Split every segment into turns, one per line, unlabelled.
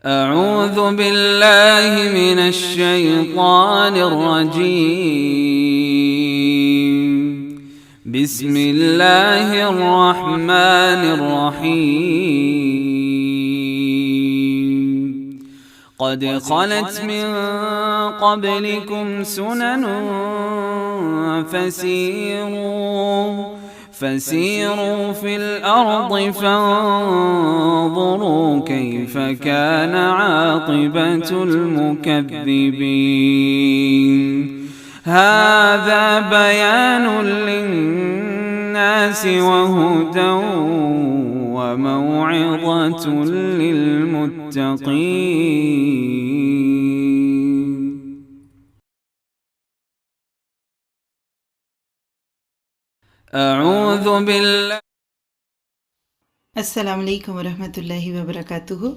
أعوذ بالله من الشيطان الرجيم. بسم الله الرحمن الرحيم. قد خلت من قبلكم سنن فسيروا في الأرض فانظروا كيف كان عاقبة المكذبين. هذا بيان للناس وهدى وموعظة للمتقين. اعوذ باللہ.
السلام علیکم ورحمۃ اللہ وبرکاتہ.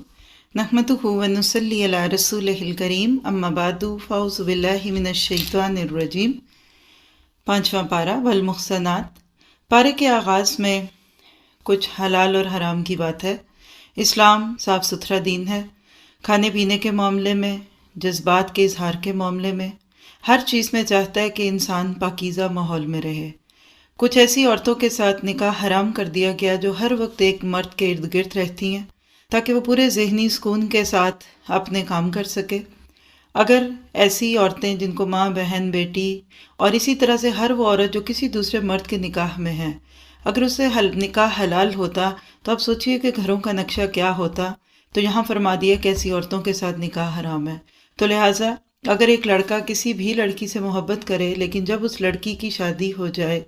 نحمدہ ونصلی علی رسولہ الکریم. اما بعد فاعوذ باللہ من الشیطان الرجیم. 5واں پارہ والمحصنات. پارے کے آغاز میں کچھ حلال اور حرام کی بات ہے. اسلام صاف ستھرا دین ہے. کھانے پینے کے معاملے میں، جذبات کے اظہار کے معاملے میں، ہر چیز میں چاہتا ہے کہ انسان پاکیزہ ماحول میں رہے. کچھ ایسی عورتوں کے ساتھ نکاح حرام کر دیا گیا جو ہر وقت ایک مرد کے ارد گرد رہتی ہیں تاکہ وہ پورے ذہنی سکون کے ساتھ اپنے کام کر سکے. اگر ایسی عورتیں جن کو ماں، بہن، بیٹی اور اسی طرح سے ہر وہ عورت جو کسی دوسرے مرد کے نکاح میں ہے، اگر اس سے نکاح حلال ہوتا تو آپ سوچئے کہ گھروں کا نقشہ کیا ہوتا. تو یہاں فرما دیا کہ ایسی عورتوں کے ساتھ نکاح حرام ہے. تو لہٰذا اگر ایک لڑکا کسی بھی لڑکی سے محبت کرے لیکن جب اس لڑکی کی شادی ہو جائے،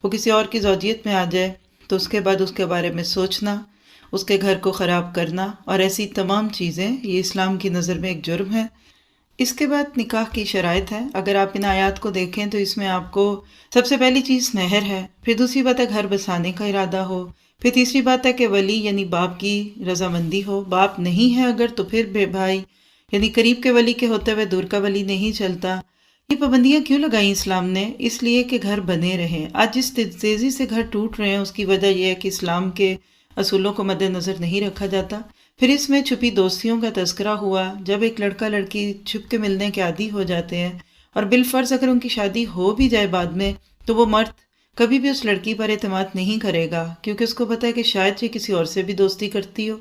وہ کسی اور کی زوجیت میں آ جائے، تو اس کے بعد اس کے بارے میں سوچنا، اس کے گھر کو خراب کرنا اور ایسی تمام چیزیں، یہ اسلام کی نظر میں ایک جرم ہے. اس کے بعد نکاح کی شرائط ہے. اگر آپ ان آیات کو دیکھیں تو اس میں آپ کو سب سے پہلی چیز مہر ہے، پھر دوسری بات ہے گھر بسانے کا ارادہ ہو، پھر تیسری بات ہے کہ ولی یعنی باپ کی رضامندی ہو. باپ نہیں ہے اگر تو پھر بھائی یعنی قریب کے ولی کے ہوتے ہوئے دور کا ولی نہیں چلتا. یہ پابندیاں کیوں لگائیں اسلام نے؟ اس لیے کہ گھر بنے رہیں. آج جس تیزی سے گھر ٹوٹ رہے ہیں اس کی وجہ یہ ہے کہ اسلام کے اصولوں کو مد نظر نہیں رکھا جاتا. پھر اس میں چھپی دوستیوں کا تذکرہ ہوا. جب ایک لڑکا لڑکی چھپ کے ملنے کے عادی ہو جاتے ہیں اور بالفرض اگر ان کی شادی ہو بھی جائے بعد میں، تو وہ مرد کبھی بھی اس لڑکی پر اعتماد نہیں کرے گا کیونکہ اس کو پتہ ہے کہ شاید یہ کسی اور سے بھی دوستی کرتی ہو.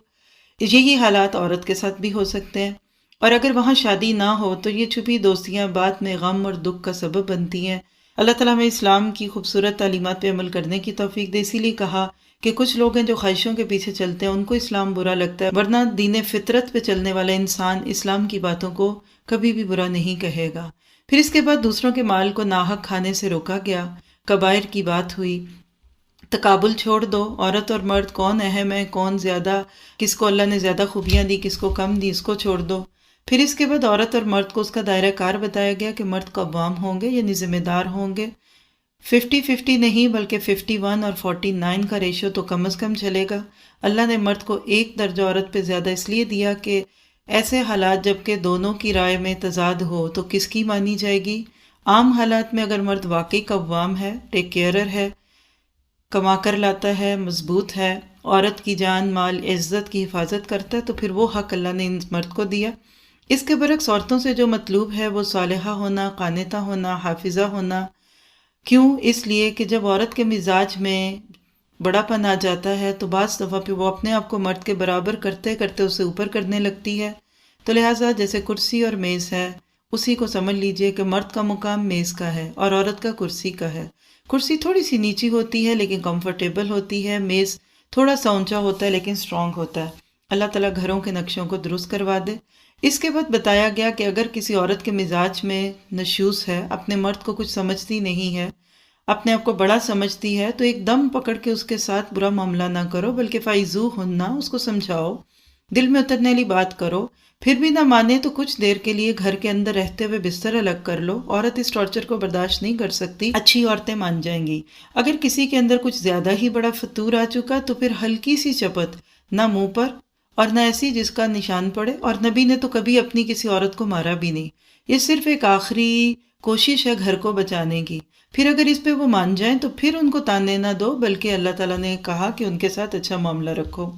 یہی حالات عورت کے ساتھ بھی ہو سکتے ہیں. اور اگر وہاں شادی نہ ہو تو یہ چھپی دوستیاں بعد میں غم اور دکھ کا سبب بنتی ہیں. اللہ تعالیٰ ہمیں اسلام کی خوبصورت تعلیمات پہ عمل کرنے کی توفیق دے. اسی لیے کہا کہ کچھ لوگ ہیں جو خواہشوں کے پیچھے چلتے ہیں، ان کو اسلام برا لگتا ہے، ورنہ دین فطرت پہ چلنے والا انسان اسلام کی باتوں کو کبھی بھی برا نہیں کہے گا. پھر اس کے بعد دوسروں کے مال کو ناحق کھانے سے روکا گیا. کبائر کی بات ہوئی. تقابل چھوڑ دو. عورت اور مرد کون اہم ہے، کون زیادہ، کس کو اللہ نے زیادہ خوبیاں دی، کس کو کم دی، اس کو چھوڑ دو. پھر اس کے بعد عورت اور مرد کو اس کا دائرہ کار بتایا گیا کہ مرد قوام ہوں گے یعنی ذمہ دار ہوں گے. 50-50 نہیں بلکہ 51 اور 49 کا ریشو تو کم از کم چلے گا. اللہ نے مرد کو ایک درجہ عورت پہ زیادہ اس لیے دیا کہ ایسے حالات جب کہ دونوں کی رائے میں تضاد ہو تو کس کی مانی جائے گی. عام حالات میں اگر مرد واقعی قوام ہے، ٹیک کیئرر ہے، کما کر لاتا ہے، مضبوط ہے، عورت کی جان، مال، عزت کی حفاظت کرتا ہے، تو پھر وہ حق اللہ نے ان مرد کو دیا. اس کے برعکس عورتوں سے جو مطلوب ہے وہ صالحہ ہونا، قانتہ ہونا، حافظہ ہونا. کیوں؟ اس لیے کہ جب عورت کے مزاج میں بڑا پن آ جاتا ہے تو بعض دفعہ پہ وہ اپنے آپ کو مرد کے برابر کرتے کرتے اسے اوپر کرنے لگتی ہے. تو لہٰذا جیسے کرسی اور میز ہے، اسی کو سمجھ لیجئے کہ مرد کا مقام میز کا ہے اور عورت کا کرسی کا ہے. کرسی تھوڑی سی نیچی ہوتی ہے لیکن کمفرٹیبل ہوتی ہے، میز تھوڑا سا اونچا ہوتا ہے لیکن اسٹرانگ ہوتا ہے. اللہ تعالیٰ گھروں کے نقشوں کو درست کروا دے. اس کے بعد بتایا گیا کہ اگر کسی عورت کے مزاج میں نشوز ہے، اپنے مرد کو کچھ سمجھتی نہیں ہے، اپنے آپ کو بڑا سمجھتی ہے، تو ایک دم پکڑ کے اس کے ساتھ برا معاملہ نہ کرو بلکہ فائزوہن، اس کو سمجھاؤ، دل میں اترنے والی بات کرو. پھر بھی نہ مانے تو کچھ دیر کے لیے گھر کے اندر رہتے ہوئے بستر الگ کر لو. عورت اس ٹارچر کو برداشت نہیں کر سکتی. اچھی عورتیں مان جائیں گی. اگر کسی کے اندر کچھ زیادہ ہی بڑا فتور آ چکا تو پھر ہلکی سی چپت، نہ منہ پر اور نہ ایسی جس کا نشان پڑے. اور نبی نے تو کبھی اپنی کسی عورت کو مارا بھی نہیں. یہ صرف ایک آخری کوشش ہے گھر کو بچانے کی. پھر اگر اس پہ وہ مان جائیں تو پھر ان کو تانے نہ دو بلکہ اللہ تعالیٰ نے کہا کہ ان کے ساتھ اچھا معاملہ رکھو.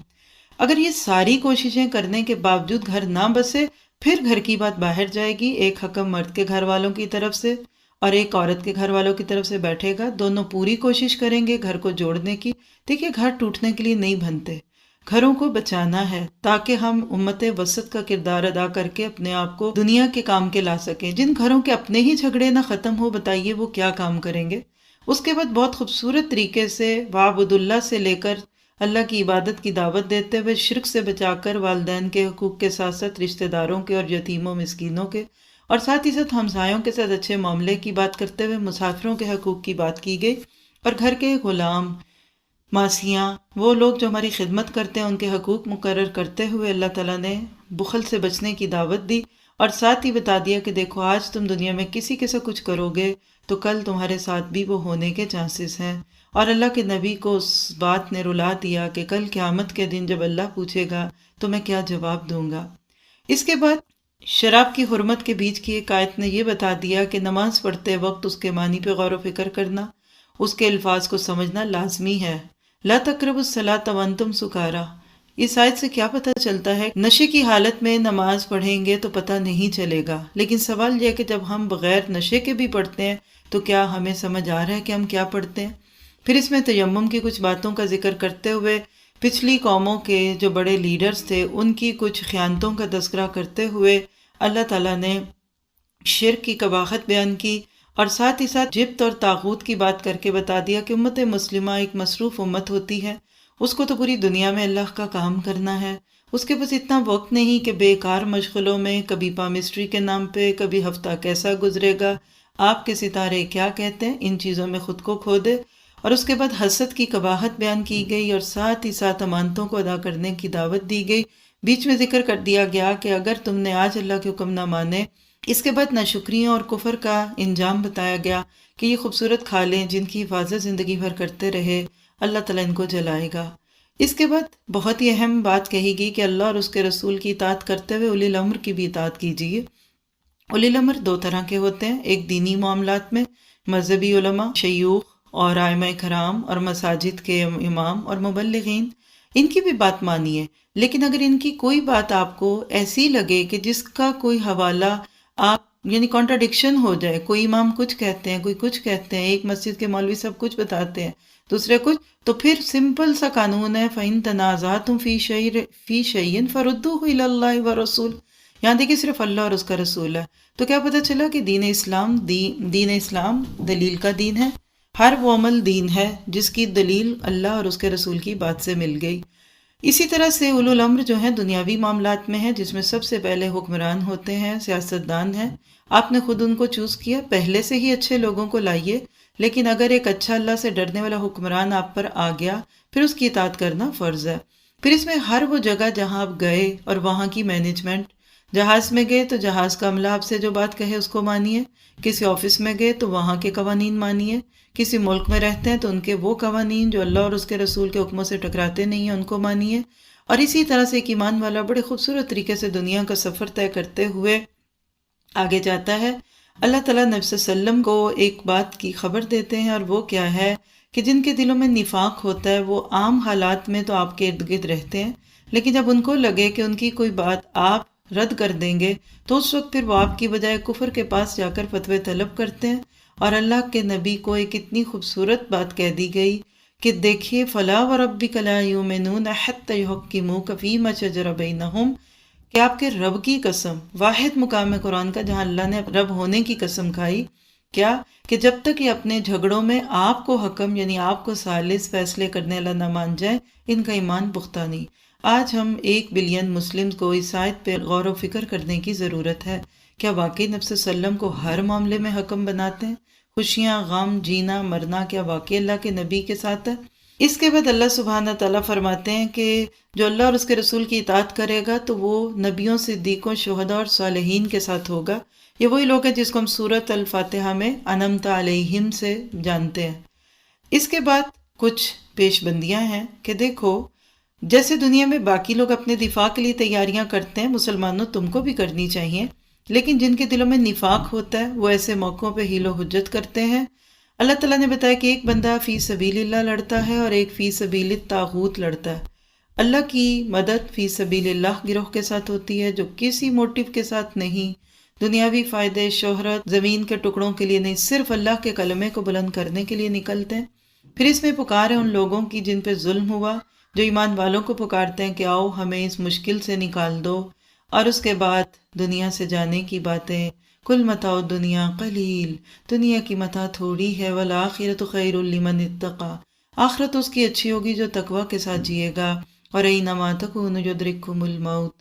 اگر یہ ساری کوششیں کرنے کے باوجود گھر نہ بسے، پھر گھر کی بات باہر جائے گی، ایک حکم مرد کے گھر والوں کی طرف سے اور ایک عورت کے گھر والوں کی طرف سے بیٹھے گا، دونوں پوری کوشش کریں گے گھر کو جوڑنے کی۔ دیکھیے، گھر ٹوٹنے کے لیے نہیں بنتے، گھروں کو بچانا ہے تاکہ ہم امت وسط کا کردار ادا کر کے اپنے آپ کو دنیا کے کام کے لا سکیں۔ جن گھروں کے اپنے ہی جھگڑے نہ ختم ہو، بتائیے وہ کیا کام کریں گے؟ اس کے بعد بہت خوبصورت طریقے سے وعبد اللہ سے لے کر اللہ کی عبادت کی دعوت دیتے ہوئے، شرک سے بچا کر والدین کے حقوق کے ساتھ ساتھ رشتہ داروں کے اور یتیموں مسکینوں کے، اور ساتھ ہی ساتھ ہمسایوں کے ساتھ اچھے معاملے کی بات کرتے ہوئے مسافروں کے حقوق کی بات کی گئی، اور گھر کے غلام، ماسیاں، وہ لوگ جو ہماری خدمت کرتے ہیں، ان کے حقوق مقرر کرتے ہوئے اللہ تعالیٰ نے بخل سے بچنے کی دعوت دی، اور ساتھ ہی بتا دیا کہ دیکھو، آج تم دنیا میں کسی کے ساتھ کچھ کرو گے تو کل تمہارے ساتھ بھی وہ ہونے کے چانسز ہیں۔ اور اللہ کے نبی کو اس بات نے رلا دیا کہ کل قیامت کے دن جب اللہ پوچھے گا تو میں کیا جواب دوں گا۔ اس کے بعد شراب کی حرمت کے بیچ کی ایک آیت نے یہ بتا دیا کہ نماز پڑھتے وقت اس کے معنی پہ غور و فکر کرنا، اس کے الفاظ کو سمجھنا لازمی ہے۔ لا تقربوا الصلاۃ وانتم سکارا، اس آیت سے کیا پتہ چلتا ہے؟ نشے کی حالت میں نماز پڑھیں گے تو پتہ نہیں چلے گا، لیکن سوال یہ ہے کہ جب ہم بغیر نشے کے بھی پڑھتے ہیں تو کیا ہمیں سمجھ آ رہا ہے کہ ہم کیا پڑھتے ہیں؟ پھر اس میں تیمم کی کچھ باتوں کا ذکر کرتے ہوئے پچھلی قوموں کے جو بڑے لیڈرز تھے ان کی کچھ خیانتوں کا تذکرہ کرتے ہوئے اللہ تعالیٰ نے شرک کی قباحت بیان کی، اور ساتھ ہی ساتھ جبت اور طاغوت کی بات کر کے بتا دیا کہ امت مسلمہ ایک مصروف امت ہوتی ہے، اس کو تو پوری دنیا میں اللہ کا کام کرنا ہے، اس کے پاس اتنا وقت نہیں کہ بیکار مشغلوں میں کبھی پامسٹری کے نام پہ، کبھی ہفتہ کیسا گزرے گا، آپ کے ستارے کیا کہتے ہیں، ان چیزوں میں خود کو کھو دے۔ اور اس کے بعد حسد کی قباحت بیان کی گئی، اور ساتھ ہی ساتھ امانتوں کو ادا کرنے کی دعوت دی گئی۔ بیچ میں ذکر کر دیا گیا کہ اگر تم نے آج اللہ کے حکم نہ مانے، اس کے بعد ناشکریوں اور کفر کا انجام بتایا گیا کہ یہ خوبصورت کھالیں جن کی حفاظت زندگی بھر کرتے رہے، اللہ تعالیٰ ان کو جلائے گا۔ اس کے بعد بہت ہی اہم بات کہی گئی کہ اللہ اور اس کے رسول کی اطاعت کرتے ہوئے اولی الامر کی بھی اطاعت کیجیے۔ اولی الامر دو طرح کے ہوتے ہیں، ایک دینی معاملات میں مذہبی علماء، شیوخ اور ائمہ کرام اور مساجد کے امام اور مبلغین، ان کی بھی بات مانیے، لیکن اگر ان کی کوئی بات آپ کو ایسی لگے کہ جس کا کوئی حوالہ آپ یعنی کانٹراڈکشن ہو جائے، کوئی امام کچھ کہتے ہیں، کوئی کچھ کہتے ہیں، ایک مسجد کے مولوی سب کچھ بتاتے ہیں، دوسرے کچھ، تو پھر سمپل سا قانون ہے فَإِن تَنَازَعْتُمْ فِي شَيْءٍ فَرُدُّوهُ إِلَى اللَّهِ وَرَسُولِهِ، یہاں دیکھیے صرف اللہ اور اس کا رسول ہے۔ تو کیا پتہ چلا کہ دین اسلام دلیل کا دین ہے، ہر وہ عمل دین ہے جس کی دلیل اللہ اور اس کے رسول کی بات سے مل گئی۔ اسی طرح سے اولو الامر جو ہیں دنیاوی معاملات میں ہیں، جس میں سب سے پہلے حکمران ہوتے ہیں، سیاستدان ہیں، آپ نے خود ان کو چوز کیا، پہلے سے ہی اچھے لوگوں کو لائیے، لیکن اگر ایک اچھا اللہ سے ڈرنے والا حکمران آپ پر آ گیا پھر اس کی اطاعت کرنا فرض ہے۔ پھر اس میں ہر وہ جگہ جہاں آپ گئے اور وہاں کی مینجمنٹ، جہاز میں گئے تو جہاز کا عملہ آپ سے جو بات کہے اس کو مانیے، کسی آفس میں گئے تو وہاں کے قوانین مانیے، کسی ملک میں رہتے ہیں تو ان کے وہ قوانین جو اللہ اور اس کے رسول کے حکموں سے ٹکراتے نہیں ہیں ان کو مانیے۔ اور اسی طرح سے ایک ایمان والا بڑے خوبصورت طریقے سے دنیا کا سفر طے کرتے ہوئے آگے جاتا ہے۔ اللہ تعالیٰ نبی صلی اللہ علیہ وسلم کو ایک بات کی خبر دیتے ہیں، اور وہ کیا ہے کہ جن کے دلوں میں نفاق ہوتا ہے وہ عام حالات میں تو آپ کے ارد گرد رہتے ہیں، لیکن جب ان کو لگے کہ ان کی کوئی بات آپ رد کر دیں گے تو اس وقت پھر وہ آپ کی بجائے کفر کے پاس جا کر فتوے طلب کرتے ہیں۔ اور اللہ کے نبی کو ایک اتنی خوبصورت بات کہہ دی گئی کہ دیکھیے فَلَا وَرَبِّكَ لَا يُؤْمِنُونَ حَتَّى يُحَكِّمُوكَ فِي مَا شَجَرَ بَيْنَهُمْ، کہ آپ کے رب کی قسم، واحد مقام قرآن کا جہاں اللہ نے رب ہونے کی قسم کھائی، کیا کہ جب تک یہ اپنے جھگڑوں میں آپ کو حکم یعنی آپ کو ثالث فیصلے کرنے والا نہ مان جائیں، ان کا ایمان پختہ نہیں۔ آج ہم 1 بلین مسلم کو اس آیت پہ غور و فکر کرنے کی ضرورت ہے۔ کیا واقعی نبی صلی اللہ علیہ وسلم کو ہر معاملے میں حکم بناتے ہیں؟ خوشیاں، غم، جینا، مرنا کیا واقعی اللہ کے نبی کے ساتھ ہے؟ اس کے بعد اللہ سبحانہ تعالیٰ فرماتے ہیں کہ جو اللہ اور اس کے رسول کی اطاعت کرے گا تو وہ نبیوں، صدیقوں، شہداء اور صالحین کے ساتھ ہوگا۔ یہ وہی لوگ ہیں جس کو ہم سورۃ الفاتحہ میں انعمت علیہم سے جانتے ہیں۔ اس کے بعد کچھ پیش بندیاں ہیں کہ دیکھو جیسے دنیا میں باقی لوگ اپنے دفاع کے لیے تیاریاں کرتے ہیں، مسلمانوں تم کو بھی کرنی چاہیے، لیکن جن کے دلوں میں نفاق ہوتا ہے وہ ایسے موقعوں پہ حیل و حجت کرتے ہیں۔ اللہ تعالیٰ نے بتایا کہ ایک بندہ فی سبیل اللہ لڑتا ہے اور ایک فی سبیل الطاغوت لڑتا ہے۔ اللہ کی مدد فی سبیل اللہ گروہ کے ساتھ ہوتی ہے جو کسی موٹیو کے ساتھ نہیں، دنیاوی فائدے، شہرت، زمین کے ٹکڑوں کے لیے نہیں، صرف اللہ کے کلمے کو بلند کرنے کے لیے نکلتے ہیں۔ پھر اس میں پکار ہے ان لوگوں کی جن پہ ظلم ہوا، جو ایمان والوں کو پکارتے ہیں کہ آؤ ہمیں اس مشکل سے نکال دو، اور اس کے بعد دنیا سے جانے کی باتیں، کل متاع دنیا قلیل، دنیا کی متاع تھوڑی ہے، والآخرۃ خیر لمن اتقی، آخرت اس کی اچھی ہوگی جو تقوی کے ساتھ جیے گا، اور اینما تکونوا یدرککم الموت۔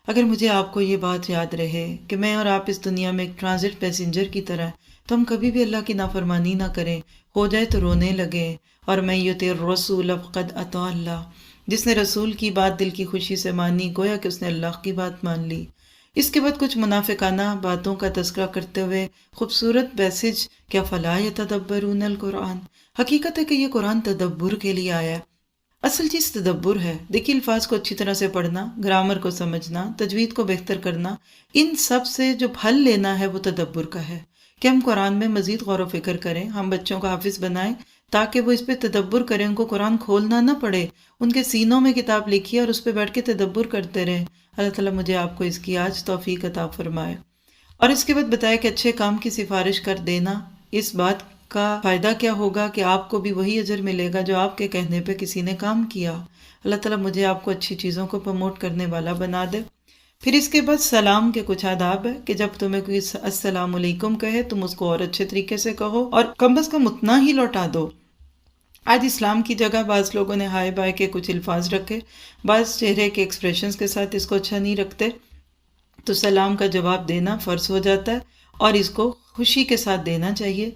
اگر مجھے آپ کو یہ بات یاد رہے کہ میں اور آپ اس دنیا میں ایک ٹرانزٹ پیسنجر کی طرح، تو ہم کبھی بھی اللہ کی نافرمانی نہ کریں، ہو جائے تو رونے لگے، اور من یطع الرسول فقد اطاع اللہ، جس نے رسول کی بات دل کی خوشی سے مانی گویا کہ اس نے اللہ کی بات مان لی۔ اس کے بعد کچھ منافقانہ باتوں کا تذکرہ کرتے ہوئے خوبصورت پیسج کہ افلا یتدبرون القرآن، حقیقت ہے کہ یہ قرآن تدبر کے لیے آیا ہے۔ اصل چیز تدبر ہے۔ دیکھیے الفاظ کو اچھی طرح سے پڑھنا، گرامر کو سمجھنا، تجوید کو بہتر کرنا، ان سب سے جو پھل لینا ہے وہ تدبر کا ہے کہ ہم قرآن میں مزید غور و فکر کریں، ہم بچوں کو حافظ بنائیں تاکہ وہ اس پہ تدبر کریں، ان کو قرآن کھولنا نہ پڑے، ان کے سینوں میں کتاب لکھی اور اس پہ بیٹھ کے تدبر کرتے رہیں۔ اللہ تعالیٰ مجھے آپ کو اس کی آج توفیق عطا فرمائے۔ اور اس کے بعد بتایا کہ اچھے کام کی سفارش کر دینا، اس بات کا فائدہ کیا ہوگا کہ آپ کو بھی وہی اجر ملے گا جو آپ کے کہنے پہ کسی نے کام کیا۔ اللہ تعالیٰ مجھے آپ کو اچھی چیزوں کو پروموٹ کرنے والا بنا دے۔ پھر اس کے بعد سلام کے کچھ آداب ہے کہ جب تمہیں کوئی السلام علیکم کہے تم اس کو اور اچھے طریقے سے کہو، اور کم از کم اتنا ہی لوٹا دو۔ آج اسلام کی جگہ بعض لوگوں نے ہائے بائے کے کچھ الفاظ رکھے، بعض چہرے کے ایکسپریشنز کے ساتھ اس کو اچھا نہیں رکھتے، تو سلام کا جواب دینا فرض ہو جاتا ہے اور اس کو خوشی کے ساتھ دینا چاہیے۔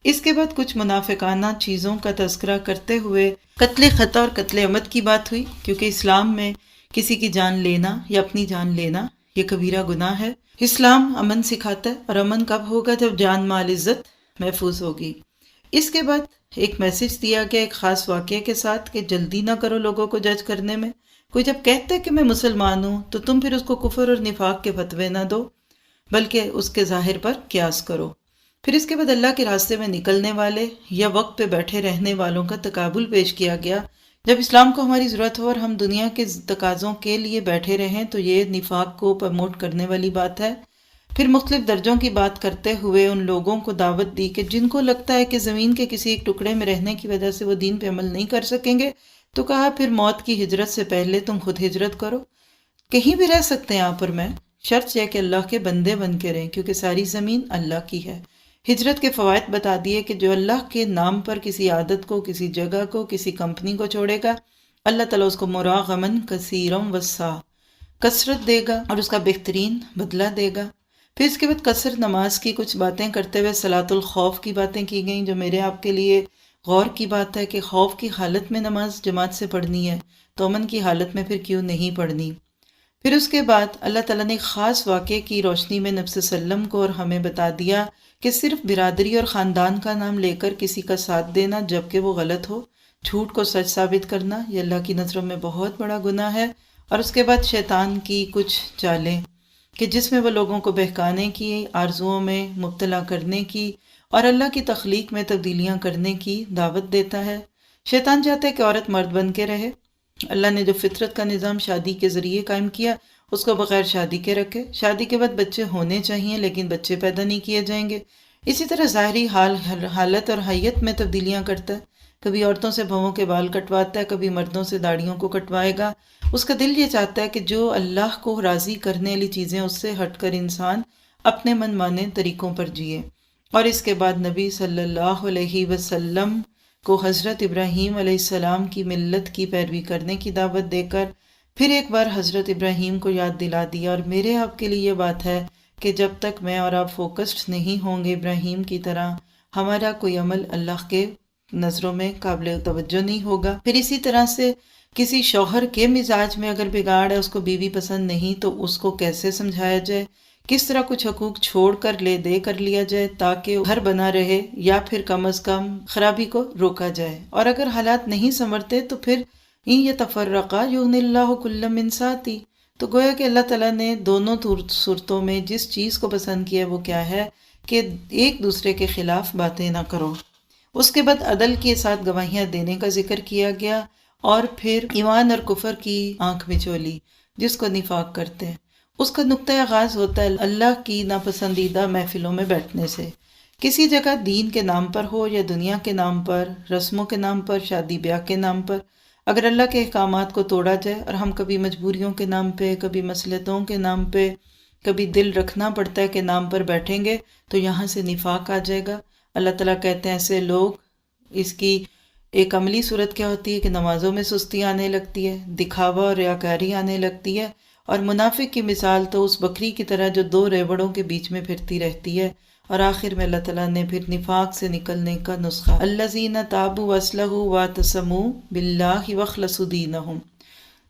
اس کے بعد کچھ منافقانہ چیزوں کا تذکرہ کرتے ہوئے قتل خطا اور قتل عمد کی بات ہوئی، کیونکہ اسلام میں کسی کی جان لینا یا اپنی جان لینا یہ کبیرہ گناہ ہے۔ اسلام امن سکھاتا ہے، اور امن کب ہوگا؟ جب جان مال عزت محفوظ ہوگی۔ اس کے بعد ایک میسج دیا گیا ایک خاص واقعے کے ساتھ کہ جلدی نہ کرو لوگوں کو جج کرنے میں۔ کوئی جب کہتا ہے کہ میں مسلمان ہوں تو تم پھر اس کو کفر اور نفاق کے فتوے نہ دو، بلکہ اس کے ظاہر پر قیاس کرو۔ پھر اس کے بعد اللہ کے راستے میں نکلنے والے یا وقت پہ بیٹھے رہنے والوں کا تقابل پیش کیا گیا۔ جب اسلام کو ہماری ضرورت ہو اور ہم دنیا کے تقاضوں کے لیے بیٹھے رہیں تو یہ نفاق کو پروموٹ کرنے والی بات ہے۔ پھر مختلف درجوں کی بات کرتے ہوئے ان لوگوں کو دعوت دی کہ جن کو لگتا ہے کہ زمین کے کسی ایک ٹکڑے میں رہنے کی وجہ سے وہ دین پہ عمل نہیں کر سکیں گے، تو کہا پھر موت کی ہجرت سے پہلے تم خود ہجرت کرو۔ کہیں بھی رہ سکتے ہیں آپ اور میں، شرط یہ کہ اللہ کے بندے بن کے رہیں، کیونکہ ساری زمین اللہ کی ہے۔ ہجرت کے فوائد بتا دیے کہ جو اللہ کے نام پر کسی عادت کو، کسی جگہ کو، کسی کمپنی کو چھوڑے گا، اللہ تعالیٰ اس کو مراغمن کثیرم وسع، کثرت دے گا اور اس کا بہترین بدلہ دے گا۔ پھر اس کے بعد قصر نماز کی کچھ باتیں کرتے ہوئے صلاۃ الخوف کی باتیں کی گئیں، جو میرے آپ کے لیے غور کی بات ہے کہ خوف کی حالت میں نماز جماعت سے پڑھنی ہے تو امن کی حالت میں پھر کیوں نہیں پڑھنی۔ پھر اس کے بعد اللہ تعالیٰ نے ایک خاص واقعے کی روشنی میں نبی صلی اللہ علیہ وسلم کو اور ہمیں بتا دیا کہ صرف برادری اور خاندان کا نام لے کر کسی کا ساتھ دینا جبکہ وہ غلط ہو، جھوٹ کو سچ ثابت کرنا، یہ اللہ کی نظروں میں بہت بڑا گناہ ہے۔ اور اس کے بعد شیطان کی کچھ چالیں کہ جس میں وہ لوگوں کو بہکانے کی، آرزوؤں میں مبتلا کرنے کی اور اللہ کی تخلیق میں تبدیلیاں کرنے کی دعوت دیتا ہے۔ شیطان چاہتا ہے کہ عورت مرد بن کے رہے۔ اللہ نے جو فطرت کا نظام شادی کے ذریعے قائم کیا اس کو بغیر شادی کے رکھے۔ شادی کے بعد بچے ہونے چاہیے لیکن بچے پیدا نہیں کیے جائیں گے۔ اسی طرح ظاہری حالت اور حیت میں تبدیلیاں کرتا ہے، کبھی عورتوں سے بھووں کے بال کٹواتا ہے، کبھی مردوں سے داڑھیوں کو کٹوائے گا۔ اس کا دل یہ چاہتا ہے کہ جو اللہ کو راضی کرنے والی چیزیں اس سے ہٹ کر انسان اپنے من مانے طریقوں پر جیے۔ اور اس کے بعد نبی صلی اللہ علیہ وسلم کو حضرت ابراہیم علیہ السلام کی ملت کی پیروی کرنے کی دعوت دے کر پھر ایک بار حضرت ابراہیم کو یاد دلا دیا۔ اور میرے آپ کے لیے یہ بات ہے کہ جب تک میں اور آپ فوکسڈ نہیں ہوں گے ابراہیم کی طرح، ہمارا کوئی عمل اللہ کے نظروں میں قابل توجہ نہیں ہوگا۔ پھر اسی طرح سے کسی شوہر کے مزاج میں اگر بگاڑ ہے، اس کو بیوی پسند نہیں، تو اس کو کیسے سمجھایا جائے، کس طرح کچھ حقوق چھوڑ کر دے کر لیا جائے تاکہ گھر بنا رہے، یا پھر کم از کم خرابی کو روکا جائے۔ اور اگر حالات نہیں سنورتے تو پھر یتفرقا یغنی اللہ کلا من سعتہ، تو گویا کہ اللہ تعالیٰ نے دونوں صورتوں میں جس چیز کو پسند کیا وہ کیا ہے کہ ایک دوسرے کے خلاف باتیں نہ کرو۔ اس کے بعد عدل کے ساتھ گواہیاں دینے کا ذکر کیا گیا، اور پھر ایمان اور کفر کی آنکھ مچولی جس کو نفاق کرتے ہیں۔ اس کا نقطۂ آغاز ہوتا ہے اللہ کی ناپسندیدہ محفلوں میں بیٹھنے سے، کسی جگہ دین کے نام پر ہو یا دنیا کے نام پر، رسموں کے نام پر، شادی بیاہ کے نام پر۔ اگر اللہ کے احکامات کو توڑا جائے اور ہم کبھی مجبوریوں کے نام پہ، کبھی مصلحتوں کے نام پہ، کبھی دل رکھنا پڑتا ہے کہ نام پر بیٹھیں گے، تو یہاں سے نفاق آ جائے گا۔ اللہ تعالیٰ کہتے ہیں ایسے لوگ، اس کی ایک عملی صورت کیا ہوتی ہے کہ نمازوں میں سستی آنے لگتی ہے، دکھاوا اور ریاکاری آنے لگتی ہے، اور منافق کی مثال تو اس بکری کی طرح جو دو ریوڑوں کے بیچ میں پھرتی رہتی ہے۔ اور آخر میں اللہ تعالیٰ نے پھر نفاق سے نکلنے کا نسخہ، الذین تابوا واصلحوا واعتصموا باللہ واخلصوا دینہم،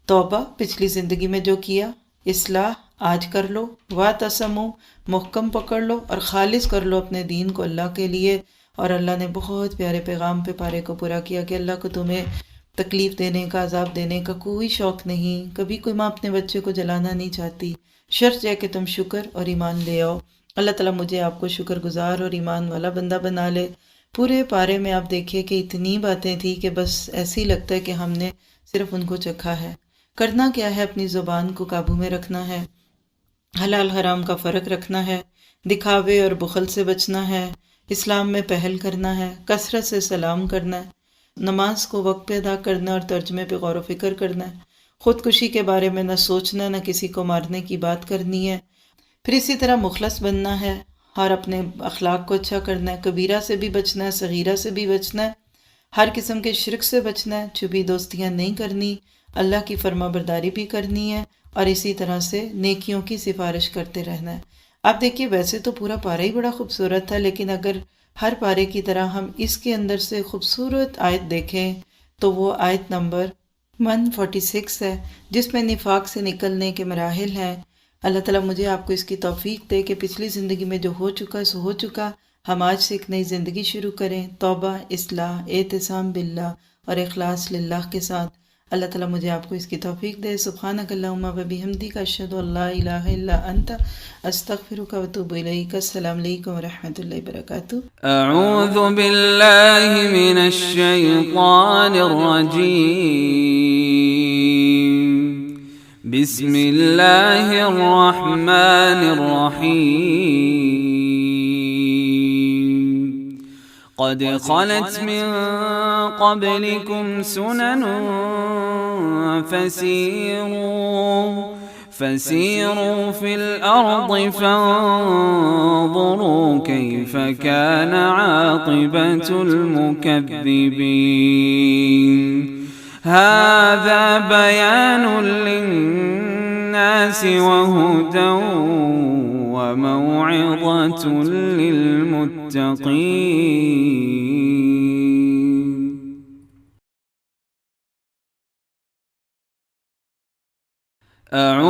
توبہ پچھلی زندگی میں جو کیا، اصلاح آج کر لو، واعتصموا محکم پکڑ لو اور خالص کر لو اپنے دین کو اللہ کے لیے۔ اور اللہ نے بہت پیارے پیغام پہ پارے کو پورا کیا کہ اللہ کو تمہیں تکلیف دینے کا، عذاب دینے کا کوئی شوق نہیں، کبھی کوئی ماں اپنے بچے کو جلانا نہیں چاہتی، شرط ہے کہ تم شکر اور ایمان لے آؤ۔ اللہ تعالیٰ مجھے آپ کو شکر گزار اور ایمان والا بندہ بنا لے۔ پورے پارے میں آپ دیکھیے کہ اتنی باتیں تھیں کہ بس ایسے ہی لگتا ہے کہ ہم نے صرف ان کو چکھا ہے۔ کرنا کیا ہے؟ اپنی زبان کو قابو میں رکھنا ہے، حلال حرام کا فرق رکھنا ہے، دکھاوے اور بخل سے بچنا ہے، اسلام میں پہل کرنا ہے، کثرت سے سلام کرنا ہے، نماز کو وقت پہ ادا کرنا اور ترجمے پہ غور و فکر کرنا ہے، خودکشی کے بارے میں نہ سوچنا، نہ کسی کو مارنے کی بات کرنی ہے۔ پھر اسی طرح مخلص بننا ہے اور اپنے اخلاق کو اچھا کرنا ہے، کبیرہ سے بھی بچنا ہے، صغیرہ سے بھی بچنا ہے، ہر قسم کے شرک سے بچنا ہے، چھپی دوستیاں نہیں کرنی، اللہ کی فرما برداری بھی کرنی ہے، اور اسی طرح سے نیکیوں کی سفارش کرتے رہنا ہے۔ آپ دیکھیے ویسے تو پورا پارہ ہی بڑا خوبصورت تھا، لیکن اگر ہر پارے کی طرح ہم اس کے اندر سے خوبصورت آیت دیکھیں تو وہ آیت نمبر 146 ہے، جس میں نفاق سے نکلنے کے مراحل ہیں۔ اللہ تعالیٰ مجھے آپ کو اس کی توفیق دے کہ پچھلی زندگی میں جو ہو چکا سو ہو چکا، ہم آج سے ایک نئی زندگی شروع کریں، توبہ، اصلاح، اعتصام باللہ اور اخلاص للہ کے ساتھ۔ اللہ تعالیٰ مجھے آپ کو اس کی توفیق دے۔ سبحانک اللہم و بحمدک، اشہد ان لا الہ الا انت، استغفرک و اتوب الیک۔ السلام علیکم و رحمۃ اللہ وبرکاتہ۔
اعوذ باللہ من الشیطان الرجیم، بسم اللہ الرحمن الرحیم، قد خلت من قبلكم سنن فسيروا في الأرض فانظروا كيف كان عاقبة المكذبين، هذا بيان للناس وهدى وموعظة للمتقين۔